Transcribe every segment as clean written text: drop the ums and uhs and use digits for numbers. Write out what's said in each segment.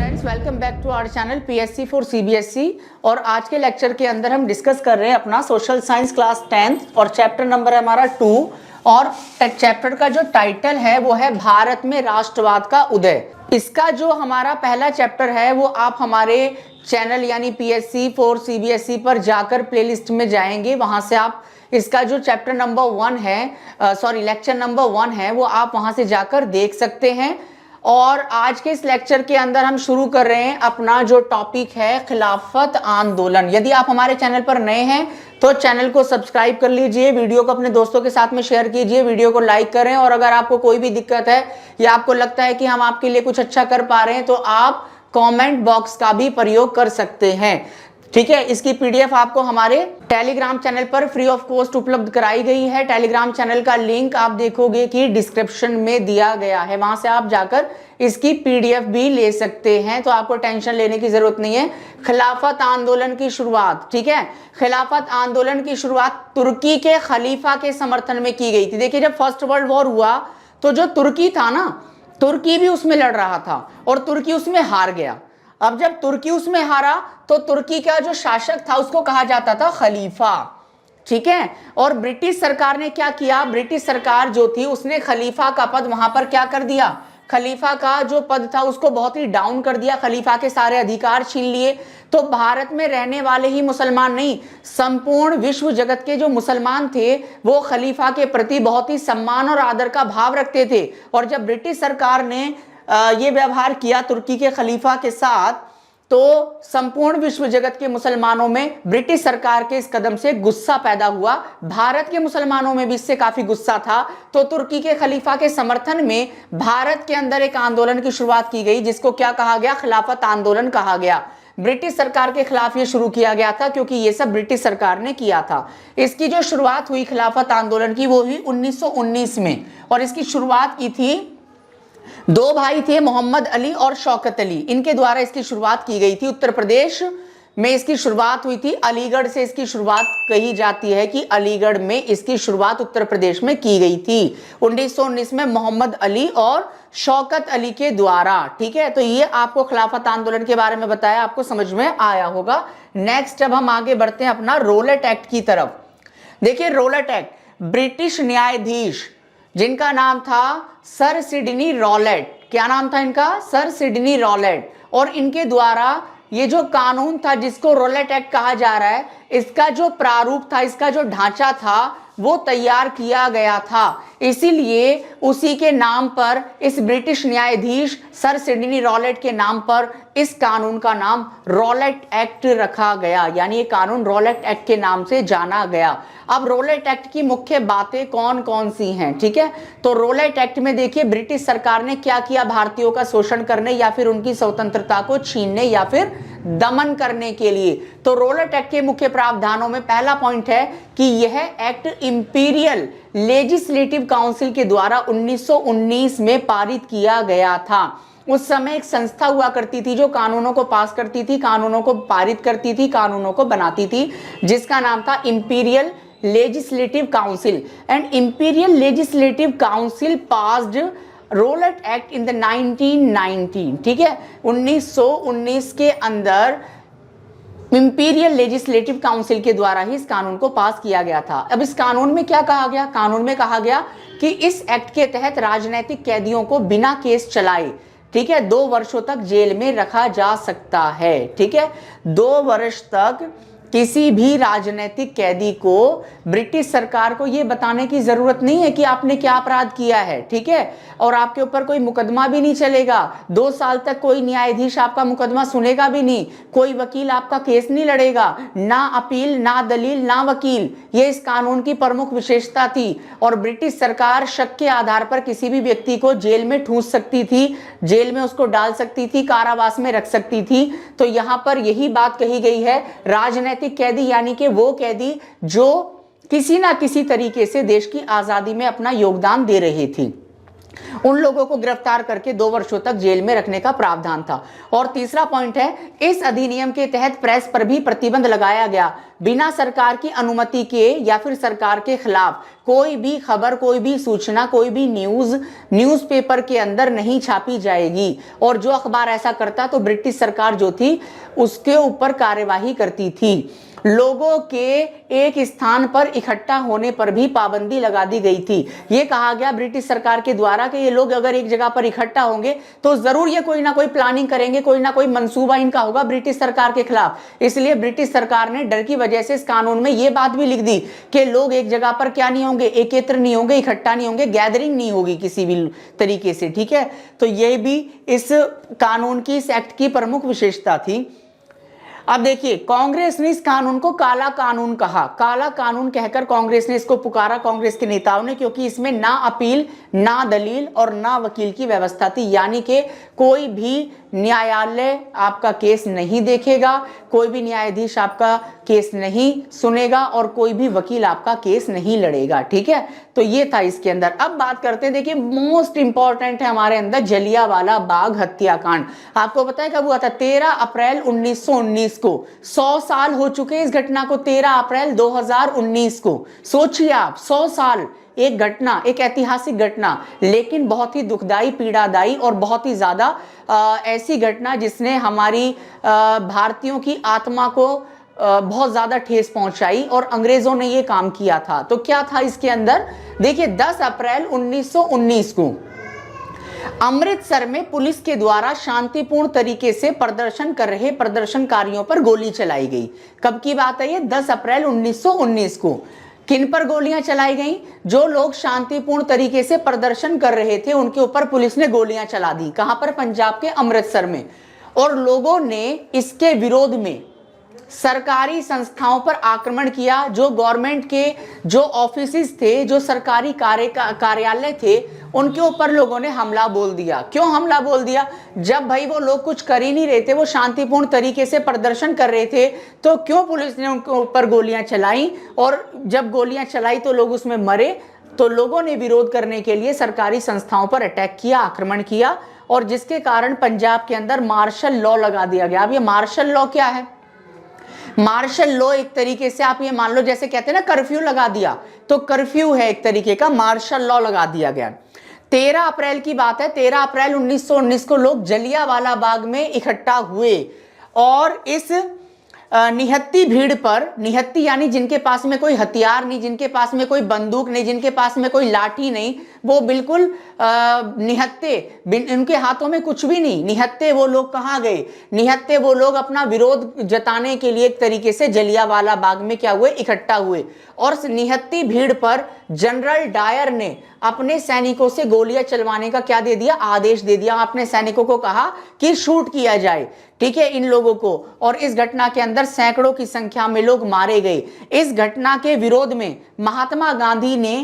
Friends, welcome back to our channel PSC for CBSE. और आज के लेक्चर के अंदर हम डिस्कस कर रहे हैं अपना सोशल साइंस क्लास 10th और चैप्टर नंबर है हमारा 2। और चैप्टर का जो टाइटल है वो है भारत में राष्ट्रवाद का उदय। इसका जो हमारा पहला चैप्टर है वो आप हमारे चैनल यानी पीएससी फॉर सीबीएसई पर जाकर प्लेलिस्ट में जाएंगे, वहां से आप इसका जो चैप्टर नंबर 1 है लेक्चर नंबर 1 है वो आप वहां से जाकर देख सकते हैं। और आज के इस लेक्चर के अंदर हम शुरू कर रहे हैं अपना जो टॉपिक है खिलाफत आंदोलन। यदि आप हमारे चैनल पर नए हैं तो चैनल को सब्सक्राइब कर लीजिए, वीडियो को अपने दोस्तों के साथ में शेयर कीजिए, वीडियो को लाइक करें। और अगर आपको कोई भी दिक्कत है या आपको लगता है कि हम आपके लिए कुछ अच्छा कर पा रहे हैं तो आप कमेंट बॉक्स का भी प्रयोग कर सकते हैं। ठीक है, इसकी पीडीएफ आपको हमारे टेलीग्राम चैनल पर फ्री ऑफ कॉस्ट उपलब्ध कराई गई है। टेलीग्राम चैनल का लिंक आप देखोगे कि डिस्क्रिप्शन में दिया गया है, वहां से आप जाकर इसकी पीडीएफ भी ले सकते हैं, तो आपको टेंशन लेने की जरूरत नहीं है। खिलाफत आंदोलन की शुरुआत, ठीक है, खिलाफत आंदोलन की शुरुआत तुर्की के खलीफा के समर्थन में की गई थी। देखिए, जब फर्स्ट वर्ल्ड वॉर हुआ तो जो तुर्की था ना, तुर्की भी उसमें लड़ रहा था और तुर्की उसमें हार गया। अब जब तुर्की उसमें हारा तो तुर्की का जो शासक था उसको कहा जाता था खलीफा, ठीक है। और ब्रिटिश सरकार ने क्या किया, ब्रिटिश सरकार जो थी उसने खलीफा का पद वहां पर क्या कर दिया, खलीफा का जो पद था उसको बहुत ही डाउन कर दिया, खलीफा के सारे अधिकार छीन लिए। तो भारत में रहने वाले ही मुसलमान नहीं, संपूर्ण विश्व जगत के जो मुसलमान थे वो खलीफा के प्रति बहुत ही सम्मान और आदर का भाव रखते थे। और जब ब्रिटिश सरकार ने ये व्यवहार किया तुर्की के खलीफा के साथ, तो संपूर्ण विश्व जगत के मुसलमानों में ब्रिटिश सरकार के इस कदम से गुस्सा पैदा हुआ। भारत के मुसलमानों में भी इससे काफी गुस्सा था। तो तुर्की के खलीफा के समर्थन में भारत के अंदर एक आंदोलन की शुरुआत की गई, जिसको क्या कहा गया, खिलाफत आंदोलन कहा गया। ब्रिटिश सरकार के खिलाफ ये शुरू किया गया था क्योंकि ये सब ब्रिटिश सरकार ने किया था। इसकी जो शुरुआत हुई खिलाफत आंदोलन की वो हुई 1919 में। और इसकी शुरुआत की थी, दो भाई थे, मोहम्मद अली और शौकत अली, इनके द्वारा इसकी शुरुआत की गई थी। उत्तर प्रदेश में इसकी शुरुआत हुई थी, अलीगढ़ से इसकी शुरुआत कही जाती है कि अलीगढ़ में इसकी शुरुआत उत्तर प्रदेश में की गई थी 1919 में मोहम्मद अली और शौकत अली के द्वारा। ठीक है, तो ये आपको खिलाफत आंदोलन के बारे में बताया, आपको समझ में आया होगा। नेक्स्ट अब हम आगे बढ़ते हैं अपना रोलेट एक्ट की तरफ। देखिए, रोलेट एक्ट, ब्रिटिश न्यायाधीश जिनका नाम था सर सिडनी रॉलेट, क्या नाम था इनका, सर सिडनी रॉलेट। और इनके द्वारा ये जो कानून था जिसको रोलेट एक्ट कहा जा रहा है, इसका जो प्रारूप था, इसका जो ढांचा था वो तैयार किया गया था। इसीलिए उसी के नाम पर, इस ब्रिटिश न्यायाधीश सर सिडनी रॉलेट के नाम पर इस कानून का नाम रोलेट एक्ट रखा गया, यानी ये कानून रोलेट एक्ट के नाम से जाना गया। अब रोलेट एक्ट की मुख्य बातें कौन कौन सी हैं, ठीक है। तो रोलेट एक्ट में देखिए ब्रिटिश सरकार ने क्या किया, भारतीयों का शोषण करने या फिर उनकी स्वतंत्रता को छीनने या फिर दमन करने के लिए। तो रोलेट एक्ट के मुख्य प्रावधानों में पहला पॉइंट है कि यह एक्ट इंपीरियल लेजिस्लेटिव काउंसिल के द्वारा 1919 में पारित किया गया था। उस समय एक संस्था हुआ करती थी जो कानूनों को पास करती थी, कानूनों को पारित करती थी, कानूनों को बनाती थी, जिसका नाम था imperial legislative council. And imperial legislative council passed Rowlatt act in the 1919, ठीक है, 1919 के अंदर इंपीरियल लेजिस्लेटिव काउंसिल के द्वारा ही इस कानून को पास किया गया था। अब इस कानून में क्या कहा गया, कानून में कहा गया कि इस एक्ट के तहत राजनीतिक कैदियों को बिना केस चलाए, ठीक है, 2 वर्षों तक जेल में रखा जा सकता है। ठीक है, 2 वर्ष तक किसी भी राजनीतिक कैदी को ब्रिटिश सरकार को यह बताने की जरूरत नहीं है कि आपने क्या अपराध किया है, ठीक है, और आपके ऊपर कोई मुकदमा भी नहीं चलेगा। 2 साल तक कोई न्यायाधीश आपका मुकदमा सुनेगा भी नहीं, कोई वकील आपका केस नहीं लड़ेगा, ना अपील, ना दलील, ना वकील। ये इस कानून की प्रमुख विशेषता थी। और ब्रिटिश सरकार शक के आधार पर किसी भी व्यक्ति को जेल में ठूंस सकती थी, जेल में उसको डाल सकती थी, कारावास में रख सकती थी। तो यहां पर यही बात कही गई है, राजनीतिक कैदी यानी कि वो कैदी जो किसी ना किसी तरीके से देश की आजादी में अपना योगदान दे रहे थे। उन लोगों को गिरफ्तार करके 2 वर्षों तक जेल में रखने का प्रावधान था। और तीसरा पॉइंट है, इस अधिनियम के तहत प्रेस पर भी प्रतिबंध लगाया गया। बिना सरकार की अनुमति के या फिर सरकार के खिलाफ कोई भी खबर, कोई भी सूचना, कोई भी न्यूज़पेपर के अंदर नहीं छापी जाएगी। और जो अखबार ऐसा करता तो ब्रिटिश सरकार जो थी उसके ऊपर कार्यवाही करती थी। लोगों के एक स्थान पर इकट्ठा होने पर भी पाबंदी लगा दी गई थी। ये कहा गया ब्रिटिश सरकार के द्वारा कि ये लोग अगर एक जगह पर इकट्ठा होंगे तो जरूर ये कोई ना कोई प्लानिंग करेंगे, कोई ना कोई मंसूबा इनका होगा ब्रिटिश सरकार के खिलाफ। इसलिए ब्रिटिश सरकार ने डर की वजह से इस कानून में ये बात भी लिख दी कि लोग एक जगह पर क्या नहीं होंगे, एकत्र नहीं होंगे, इकट्ठा नहीं होंगे, गैदरिंग नहीं होगी किसी भी तरीके से। ठीक है, तो ये भी इस कानून की, इस एक्ट की प्रमुख विशेषता थी। अब देखिए, कांग्रेस ने इस कानून को काला कानून कहा। काला कानून कहकर कांग्रेस ने इसको पुकारा, कांग्रेस के नेताओं ने, क्योंकि इसमें ना अपील, ना दलील और ना वकील की व्यवस्था थी। यानी कि कोई भी न्यायालय आपका केस नहीं देखेगा, कोई भी न्यायाधीश आपका केस नहीं सुनेगा और कोई भी वकील आपका केस नहीं लड़ेगा। ठीक है, तो ये था इसके अंदर। अब बात करते हैं, देखिए मोस्ट इंपॉर्टेंट है हमारे अंदर जलियांवाला बाग हत्याकांड। आपको पता है कब हुआ था? 13 अप्रैल 1919 को। 100 साल हो चुके इस घटना को, 13 अप्रैल 2019 को। सोचिए आप, 100 साल, एक घटना, एक ऐतिहासिक घटना, लेकिन बहुत ही दुखदाई, पीड़ादायी और बहुत ही ज्यादा ऐसी घटना जिसने हमारी भारतीयों की आत्मा को बहुत ज्यादा ठेस पहुंचाई और अंग्रेजों ने ये काम किया था। तो क्या था इसके अंदर? देखिए, 10 अप्रैल 1919 को अमृतसर में पुलिस के द्वारा शांतिपूर्ण तरीके से प्रदर्शन कर रहे प्रदर्शनकारियों पर गोली चलाई गई। कब की बात है ये? 10 अप्रैल 1919 को। किन पर गोलियां चलाई गई? जो लोग शांतिपूर्ण तरीके से प्रदर्शन कर रहे थे उनके ऊपर पुलिस ने गोलियां चला दी। कहां पर? पंजाब के अमृतसर में। और लोगों ने इसके विरोध में सरकारी संस्थाओं पर आक्रमण किया। जो गवर्नमेंट के जो ऑफिसेस थे, जो सरकारी कार्यालय थे, उनके ऊपर लोगों ने हमला बोल दिया। क्यों हमला बोल दिया? जब भाई वो लोग कुछ कर ही नहीं रहे थे, वो शांतिपूर्ण तरीके से प्रदर्शन कर रहे थे, तो क्यों पुलिस ने उनके ऊपर गोलियां चलाई? और जब गोलियां चलाई तो लोग उसमें मरे। तो लोगों ने विरोध करने के लिए सरकारी संस्थाओं पर अटैक किया, आक्रमण किया, और जिसके कारण पंजाब के अंदर मार्शल लॉ लगा दिया गया। अब ये मार्शल लॉ क्या है? मार्शल लॉ एक तरीके से आप ये मान लो, जैसे कहते हैं ना कर्फ्यू लगा दिया, तो कर्फ्यू है एक तरीके का, मार्शल लॉ लगा दिया गया। 13 अप्रैल की बात है। 13 अप्रैल 1919 को लोग जलियांवाला बाग में इकट्ठा हुए और इस निहत्ती भीड़ पर, निहत्ती यानी जिनके पास में कोई हथियार नहीं, जिनके पास में कोई बंदूक नहीं, जिनके पास में कोई लाठी नहीं, वो बिल्कुल निहत्ते, उनके हाथों में कुछ भी नहीं, निहत्ते वो लोग कहाँ गए? निहत्ते वो लोग अपना विरोध जताने के लिए एक तरीके से जलियांवाला बाग में क्या हुए? इकट्ठा हुए। और निहत्ती भीड़ पर जनरल डायर ने अपने सैनिकों से गोलियां चलवाने का क्या दे दिया? आदेश दे दिया। अपने सैनिकों को कहा कि शूट किया जाए, ठीक है, इन लोगों को। और इस घटना के अंदर सैकड़ों की संख्या में लोग मारे गए। इस घटना के विरोध में महात्मा गांधी ने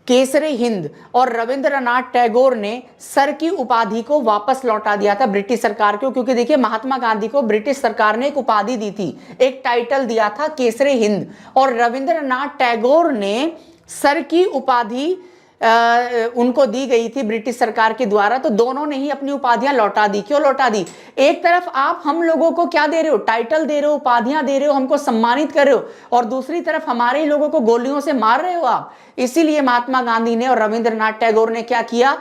केसरे हिंद और रविंद्रनाथ टैगोर ने सर की उपाधि को वापस लौटा दिया था ब्रिटिश सरकार को। क्योंकि देखिए, महात्मा गांधी को ब्रिटिश सरकार ने एक उपाधि दी थी, एक टाइटल दिया था केसरे हिंद, और रविंद्रनाथ टैगोर ने सर की उपाधि उनको दी गई थी ब्रिटिश सरकार के द्वारा। तो दोनों ने ही अपनी उपाधियां लौटा दी। क्यों लौटा दी? एक तरफ आप हम लोगों को क्या दे रहे हो? टाइटल दे रहे हो, उपाधियां दे रहे हो, हमको सम्मानित कर रहे हो, और दूसरी तरफ हमारे ही लोगों को गोलियों से मार रहे हो आप। इसीलिए महात्मा गांधी ने और रविंद्रनाथ टैगोर ने क्या किया?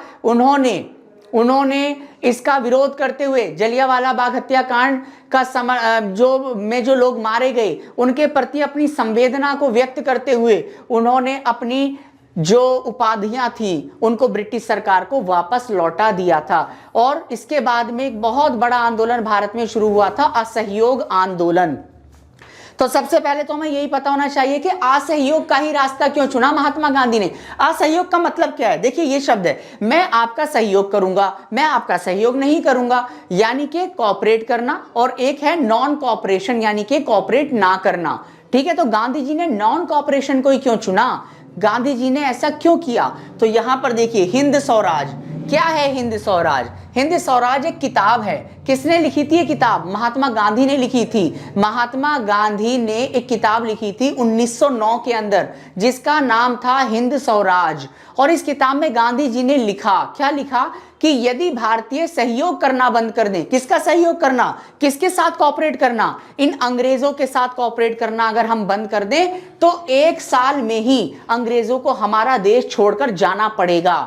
उन्होंने इसका विरोध करते हुए जलियांवाला बाग हत्याकांड का जो लोग मारे गए उनके प्रति अपनी संवेदना को व्यक्त करते हुए उन्होंने अपनी जो उपाधियां थी उनको ब्रिटिश सरकार को वापस लौटा दिया था। और इसके बाद में एक बहुत बड़ा आंदोलन भारत में शुरू हुआ था, असहयोग आंदोलन। तो सबसे पहले तो हमें यही पता होना चाहिए कि असहयोग का ही रास्ता क्यों चुना महात्मा गांधी ने। असहयोग का मतलब क्या है? देखिए, ये शब्द है, मैं आपका सहयोग करूंगा, मैं आपका सहयोग नहीं करूंगा, यानी कि कॉपरेट करना, और एक है नॉन कॉपरेशन, यानी कि कॉपरेट ना करना। ठीक है, तो गांधी जी ने नॉन कॉपरेशन को ही क्यों चुना? गांधी जी ने ऐसा क्यों किया? तो यहां पर देखिए, हिंद स्वराज क्या है? हिंद स्वराज हिंद स्वराज एक किताब है। किसने लिखी थी ये किताब? महात्मा गांधी ने लिखी थी। महात्मा गांधी ने एक किताब लिखी थी 1909 के अंदर, जिसका नाम था हिंद स्वराज। और इस किताब में गांधी जी ने लिखा, क्या लिखा कि यदि भारतीय सहयोग करना बंद कर दें, किसका सहयोग करना, किसके साथ कोऑपरेट करना, इन अंग्रेजों के साथ कोऑपरेट करना अगर हम बंद कर दें तो 1 साल में ही अंग्रेजों को हमारा देश छोड़कर जाना पड़ेगा,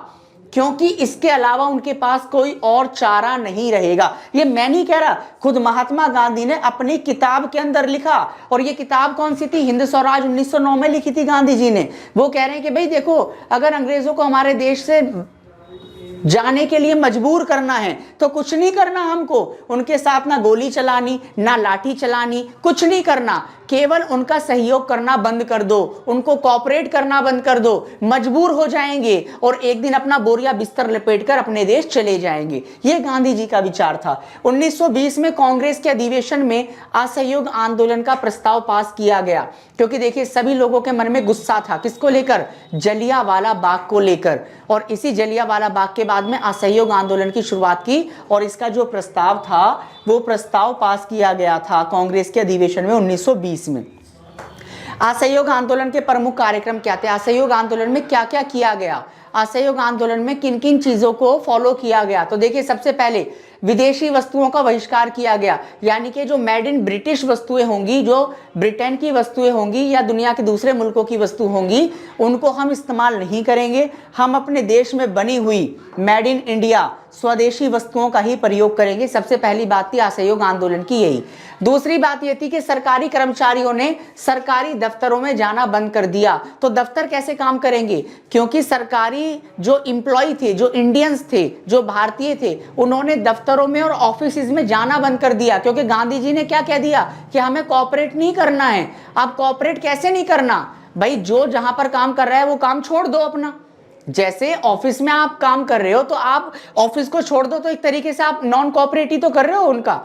क्योंकि इसके अलावा उनके पास कोई और चारा नहीं रहेगा। ये मैं नहीं कह रहा, खुद महात्मा गांधी ने अपनी किताब के अंदर लिखा। और ये किताब कौन सी थी? हिंद स्वराज 1909 में लिखी थी गांधी जी ने। वो कह रहे हैं कि भाई देखो, अगर अंग्रेजों को हमारे देश से जाने के लिए मजबूर करना है तो कुछ नहीं करना, हमको उनके साथ ना गोली चलानी, ना लाठी चलानी, कुछ नहीं करना, केवल उनका सहयोग करना बंद कर दो, उनको कोऑपरेट करना बंद कर दो, मजबूर हो जाएंगे और एक दिन अपना बोरिया बिस्तर लपेटकर अपने देश चले जाएंगे। ये गांधी जी का विचार था। 1920 में कांग्रेस के अधिवेशन में असहयोग आंदोलन का प्रस्ताव पास किया गया, क्योंकि देखिए सभी लोगों के मन में गुस्सा था, किसको लेकर? जलियांवाला बाग को लेकर। और इसी जलियांवाला बाग के बाद में असहयोग आंदोलन की शुरुआत की और इसका जो प्रस्ताव था वो प्रस्ताव पास किया गया था कांग्रेस के अधिवेशन में 1920 में। असहयोग आंदोलन के प्रमुख कार्यक्रम क्या थे? असहयोग आंदोलन में क्या क्या किया गया? असहयोग आंदोलन में किन किन चीजों को फॉलो किया गया? तो देखिए, सबसे पहले विदेशी वस्तुओं का बहिष्कार किया गया, यानी कि जो मेड इन ब्रिटिश वस्तुएं होंगी, जो ब्रिटेन की वस्तुएं होंगी या दुनिया के दूसरे मुल्कों की वस्तु होंगी, उनको हम इस्तेमाल नहीं करेंगे। हम अपने देश में बनी हुई मेड इन इंडिया स्वदेशी वस्तुओं का ही प्रयोग करेंगे। सबसे पहली बात थी असहयोग आंदोलन की यही। दूसरी बात यह थी कि सरकारी कर्मचारियों ने सरकारी दफ्तरों में जाना बंद कर दिया। तो दफ्तर कैसे काम करेंगे? क्योंकि सरकारी जो एम्प्लॉय थे, जो इंडियंस थे, जो भारतीय थे, उन्होंने दफ्तरों में और ऑफिसेज में जाना बंद कर दिया, क्योंकि गांधी जी ने क्या कह दिया कि हमें कोऑपरेट नहीं करना है। अब कोऑपरेट कैसे नहीं करना भाई? जो जहां पर काम कर रहा है वो काम छोड़ दो अपना। जैसे ऑफिस में आप काम कर रहे हो तो आप ऑफिस को छोड़ दो, तो एक तरीके से आप नॉन कोऑपरेटिव तो कर रहे हो उनका।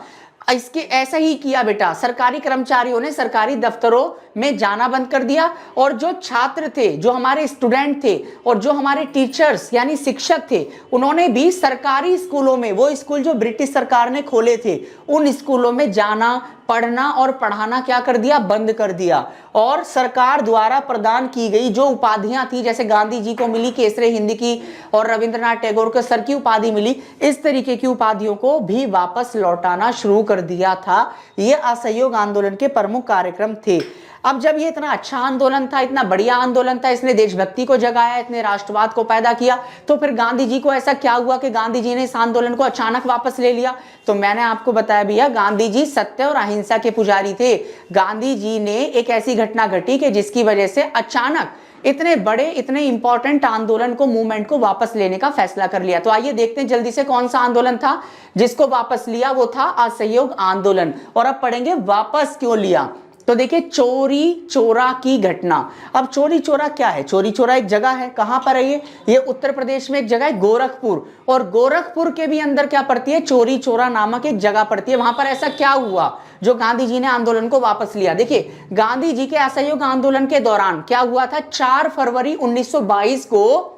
इसके ऐसा ही किया बेटा, सरकारी कर्मचारियों ने सरकारी दफ्तरों में जाना बंद कर दिया। और जो छात्र थे, जो हमारे स्टूडेंट थे और जो हमारे टीचर्स यानी शिक्षक थे, उन्होंने भी सरकारी स्कूलों में, वो स्कूल जो ब्रिटिश सरकार ने खोले थे, उन स्कूलों में जाना, पढ़ना और पढ़ाना क्या कर दिया? बंद कर दिया। और सरकार द्वारा प्रदान की गई जो उपाधियां थी, जैसे गांधी जी को मिली केसरे हिंद की और रविंद्रनाथ टैगोर को सर की उपाधि मिली, इस तरीके की उपाधियों को भी वापस लौटाना शुरू कर दिया था। ये असहयोग आंदोलन के प्रमुख कार्यक्रम थे। अब जब ये इतना अच्छा आंदोलन था, इतना बढ़िया आंदोलन था, इसने देशभक्ति को जगाया, इतने राष्ट्रवाद को पैदा किया, तो फिर गांधी जी को ऐसा क्या हुआ कि गांधी जी ने इस आंदोलन को अचानक वापस ले लिया? तो मैंने आपको बताया भैया, गांधी जी सत्य और अहिंसा के पुजारी थे। गांधी जी ने एक ऐसी घटना घटी कि जिसकी वजह से अचानक इतने बड़े, इतने इंपॉर्टेंट आंदोलन को, मूवमेंट को वापस लेने का फैसला कर लिया। तो आइए देखते हैं जल्दी से कौन सा आंदोलन था जिसको वापस लिया। वो था असहयोग आंदोलन। और अब पढ़ेंगे वापस क्यों लिया। तो देखिए, चोरी चोरा की घटना। अब चोरी चोरा क्या है? चोरी चोरा एक जगह है, कहां पर है ये उत्तर प्रदेश में एक जगह है गोरखपुर। और गोरखपुर के भी अंदर क्या पड़ती है? चोरी चोरा नामक एक जगह पड़ती है। वहां पर ऐसा क्या हुआ जो गांधी जी ने आंदोलन को वापस लिया? देखिए, गांधी जी के असहयोग आंदोलन के दौरान क्या हुआ था? 4 फरवरी 1922 को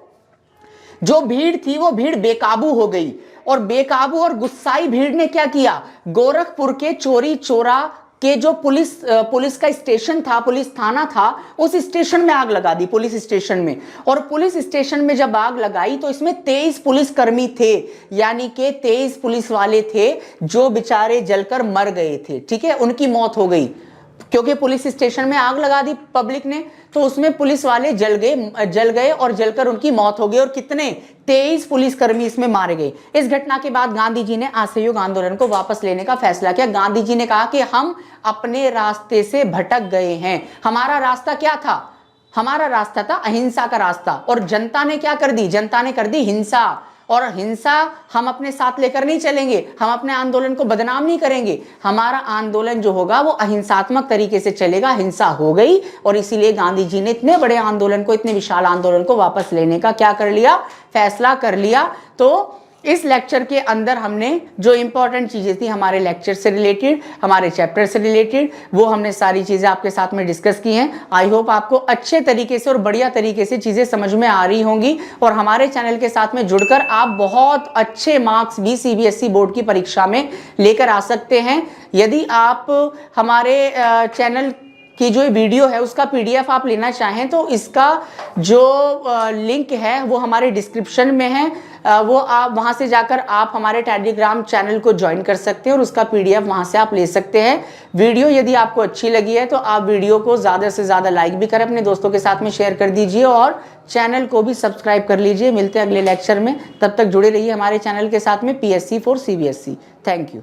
जो भीड़ थी वो भीड़ बेकाबू हो गई। और बेकाबू और गुस्साई भीड़ ने क्या किया? गोरखपुर के चोरी चोरा के जो पुलिस का स्टेशन था, पुलिस थाना था, उस स्टेशन में आग लगा दी, पुलिस स्टेशन में। और पुलिस स्टेशन में जब आग लगाई तो इसमें 23 पुलिसकर्मी थे, यानी कि 23 पुलिस वाले थे जो बेचारे जलकर मर गए थे। ठीक है, उनकी मौत हो गई क्योंकि पुलिस स्टेशन में आग लगा दी पब्लिक ने, तो उसमें पुलिस वाले जल गए और जलकर उनकी मौत हो गई। और कितने? 23 पुलिसकर्मी इसमें मारे गए। इस घटना के बाद गांधी जी ने असहयोग आंदोलन को वापस लेने का फैसला किया। गांधी जी ने कहा कि हम अपने रास्ते से भटक गए हैं। हमारा रास्ता क्या था? हमारा रास्ता था अहिंसा का रास्ता। और जनता ने क्या कर दी? जनता ने कर दी हिंसा। और हिंसा हम अपने साथ लेकर नहीं चलेंगे, हम अपने आंदोलन को बदनाम नहीं करेंगे। हमारा आंदोलन जो होगा वो अहिंसात्मक तरीके से चलेगा। हिंसा हो गई और इसीलिए गांधी जी ने इतने बड़े आंदोलन को, इतने विशाल आंदोलन को वापस लेने का क्या कर लिया? फैसला कर लिया। तो इस लेक्चर के अंदर हमने जो इंपॉर्टेंट चीज़ें थी हमारे लेक्चर से रिलेटेड, हमारे चैप्टर से रिलेटेड, वो हमने सारी चीज़ें आपके साथ में डिस्कस की हैं। आई होप आपको अच्छे तरीके से और बढ़िया तरीके से चीज़ें समझ में आ रही होंगी और हमारे चैनल के साथ में जुड़कर आप बहुत अच्छे मार्क्स भी CBSE बोर्ड की परीक्षा में लेकर आ सकते हैं। यदि आप हमारे चैनल की जो वीडियो है उसका PDF आप लेना चाहें तो इसका जो लिंक है वो हमारे डिस्क्रिप्शन में है, वो आप वहां से जाकर आप हमारे टेलीग्राम चैनल को ज्वाइन कर सकते हैं और उसका PDF वहां से आप ले सकते हैं। वीडियो यदि आपको अच्छी लगी है तो आप वीडियो को ज़्यादा से ज़्यादा लाइक भी करें, अपने दोस्तों के साथ में शेयर कर दीजिए और चैनल को भी सब्सक्राइब कर लीजिए। मिलते हैं अगले लेक्चर में, तब तक जुड़े रहिए हमारे चैनल के साथ में PSC for CBSE। Thank you.